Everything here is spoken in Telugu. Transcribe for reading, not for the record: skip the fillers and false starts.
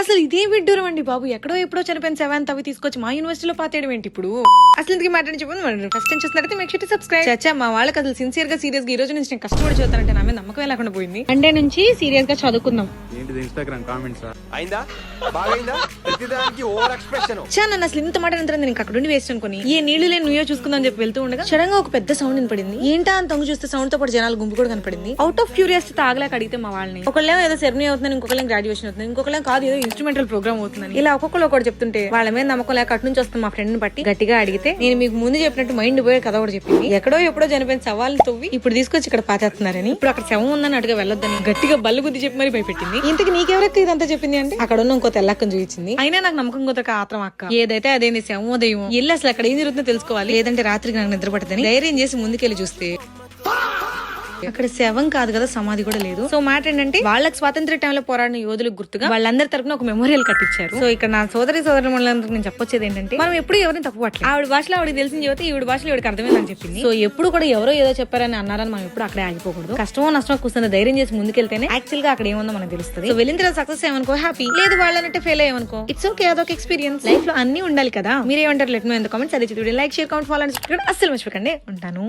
అసలు ఇదే విడ్డూరం అండి బాబు. ఎక్కడో ఎప్పుడో చనిపోయిన సెవెంత్ అవి తీసుకొచ్చి మా యూనివర్సిటీలో పాతేయడం ఏంటి ఇప్పుడు? అసలు ఇంతకీ మాట్లాడి చెప్పండి. ఫస్ట్ టైం చూస్తున్నట్టు మేక్ షూర్ టు సబ్స్క్రైబ్. చచ్చా మా వాళ్ళకి అసలు సిన్సియర్ గా సీరియస్ గా ఈ రోజు నుంచి నేను కష్టపడి చదువుతానంటే నా మీద నమ్మకం లేకుండా పోయింది. మండే నుంచి సీరియస్ గా చదువుకుందాం. ఏంటిది ఇన్స్టాగ్రామ్ కామెంట్స్ అయిందా బాగైందా ప్రతిదానికి ఓవర్ ఎక్స్ప్రెషన్. చా నన్ను అసలు ఇంత మాట అంతా నేను అక్కడ ఉండి వేస్ట్ అనుకుని ఏ నీళ్లు లేని నువ్వే చూసుకుందాం అని చెప్పి వెళ్తూ ఉండగా సడన్ గా ఒక పెద్ద సౌండ్ వినపడింది. ఏంటా అని తొంగి చూస్తే సౌండ్ తో పాటు జనాలు గుంపు కూడా కనపడింది. అవుట్ ఆఫ్ క్యూరియాసిటీ తాగలేక అడిగితే మా వాళ్ళని ఒకళ్ళేమో ఏదో సెరమనీ అవుతుంది, ఇంకొకళ్ళేం గ్రాడ్యుయేషన్ అవుతుంది, ఇంకొకళ్ళేం కాదు ఏదో ఇన్స్ట్రుమెంటల్ ప్రోగ్రామ్ అవుతుందని ఇలా ఒక్కొక్కరు ఒకటి చెప్తుంటే వాళ్ళ మీద నమ్మకం లేక అటు నుంచి వస్తాం మా ఫ్రెండ్ ని బట్టి గట్టిగా అడిగితే నేను మీకు ముందు చెప్పినట్టు మైండ్ పోయే కథ కూడా చెప్పింది. ఎక్కడో ఎప్పుడో చనిపోయిన సవాళ్ళు తవ్వి ఇప్పుడు తీసుకొచ్చి ఇక్కడ పాతేస్తున్నారని, ఇప్పుడు అక్కడ శవం ఉందని అటుగా వెళ్ళొద్దని గట్టిగా బల్లు గుద్ది చెప్పి మరి భయపెట్టింది. ఇంతకు నీకెవరక్క ఇదంతా చెప్పింది అంటే అక్కడ ఉన్న ఇంకో తెల్లక్కని చూపించింది. అయినా నాకు నమ్మకం కొత్తక ఆత్రం అక్క ఏదైతే అదే నీ శవోదయం ఎల్లు అసలు అక్కడ ఏం జరుగుతుందో తెలుసుకోవాలి, లేదంటే రాత్రికి నాకు నిద్ర పట్టదని ధైర్యం చేసి ముందుకెళ్లి చూస్తే అక్కడ శవం కాదు కదా, సమాధి కూడా లేదు. సో మ్యాటర్ ఏంటంటే వాళ్ళకి స్వాతంత్ర టైంలో పోరాడిన యోధులకు గుర్తుగా వాళ్ళందరి తరపున ఒక మెమోరియల్ కట్టించారు. సో ఇక్కడ నా సోదరి సోదరులందరికీ నేను చెప్పొచ్చేది ఏంటంటే మనం ఎప్పుడు ఎవరిని తప్పు పట్టలేదు. ఆవిడ భాషలో ఆవిడకి తెలిసిన చెబితే ఈవిడ భాషలో ఈవిడికి అర్థమైందని చెప్పింది. సో ఎప్పుడు కూడా ఎవరో ఏదో చెప్పారని అన్నారని మనం ఎప్పుడు అక్కడే ఆగిపోకూడదు. కష్టమో నష్టమో కూర్చున్న ధైర్యం చేసి ముందుకెళ్తేనే యాక్చువల్ గా అక్కడ ఏముందో మనకు తెలుస్తుంది. సో వెళ్ళిన తర్వాత సక్సెస్ ఏమనుకో హ్యాపీ, లేదు వాళ్ళనంటే ఫెయిల్ అయ్యమనుకో ఇట్స్ ఓకే, అదొక ఎక్స్పీరియన్స్. లైఫ్ లో అన్ని ఉండాలి కదా. మీరేమంటారు? Let me in the comments. అదే like, share, comment, follow and subscribe అస్సలు మర్చిపోకండి. ఉంటాను.